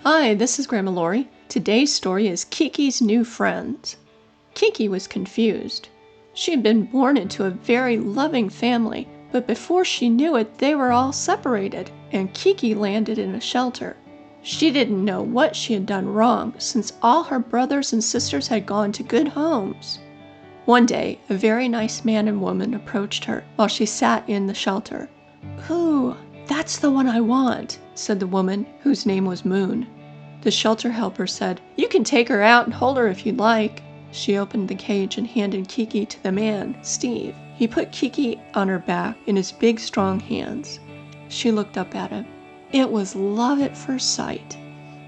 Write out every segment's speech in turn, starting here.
Hi, this is Grandma Laurie. Today's story is Keke's New Friends. Keke was confused. She had been born into a very loving family, but before she knew it, they were all separated, and Keke landed in a shelter. She didn't know what she had done wrong, since all her brothers and sisters had gone to good homes. One day, a very nice man and woman approached her while she sat in the shelter. "Ooh, that's the one I want," said the woman, whose name was Moon. The shelter helper said, "You can take her out and hold her if you'd like." She opened the cage and handed Keke to the man, Steve. He put Keke on her back in his big, strong hands. She looked up at him. It was love at first sight.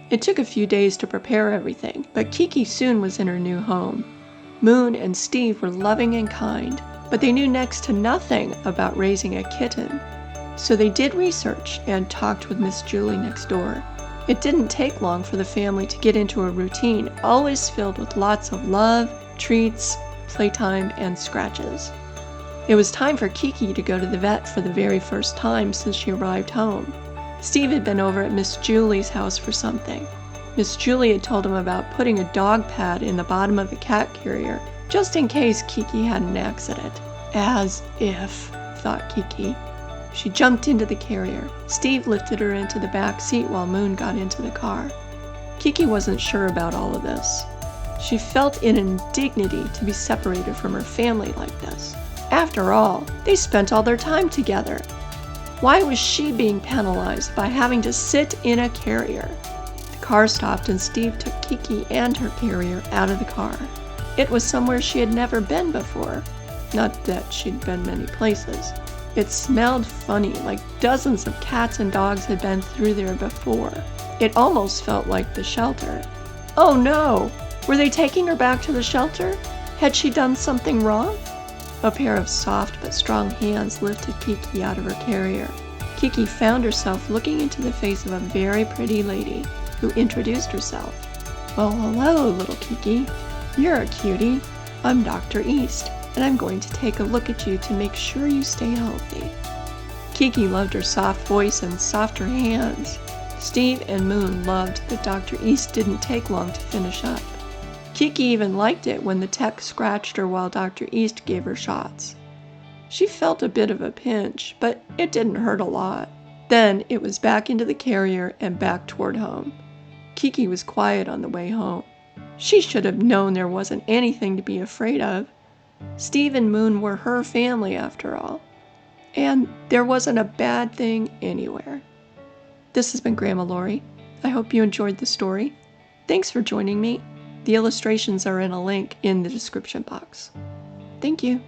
It took a few days to prepare everything, but Keke soon was in her new home. Moon and Steve were loving and kind, but they knew next to nothing about raising a kitten. So they did research and talked with Miss Julie next door. It didn't take long for the family to get into a routine, always filled with lots of love, treats, playtime, and scratches. It was time for Keke to go to the vet for the very first time since she arrived home. Steve had been over at Miss Julie's house for something. Miss Julie had told him about putting a dog pad in the bottom of the cat carrier, just in case Keke had an accident. As if, thought Keke. She jumped into the carrier. Steve lifted her into the back seat while Moon got into the car. Keke wasn't sure about all of this. She felt an indignity to be separated from her family like this. After all, they spent all their time together. Why was she being penalized by having to sit in a carrier? The car stopped and Steve took Keke and her carrier out of the car. It was somewhere she had never been before. Not that she'd been many places. It smelled funny, like dozens of cats and dogs had been through there before. It almost felt like the shelter. Oh no! Were they taking her back to the shelter? Had she done something wrong? A pair of soft but strong hands lifted Keke out of her carrier. Keke found herself looking into the face of a very pretty lady, who introduced herself. "Well, hello, little Keke. You're a cutie. I'm Dr. East, and I'm going to take a look at you to make sure you stay healthy." Keke loved her soft voice and softer hands. Steve and Moon loved that Dr. East didn't take long to finish up. Keke even liked it when the tech scratched her while Dr. East gave her shots. She felt a bit of a pinch, but it didn't hurt a lot. Then it was back into the carrier and back toward home. Keke was quiet on the way home. She should have known there wasn't anything to be afraid of. Steve and Moon were her family after all. And there wasn't a bad thing anywhere. This has been Grandma Laurie. I hope you enjoyed the story. Thanks for joining me. The illustrations are in a link in the description box. Thank you.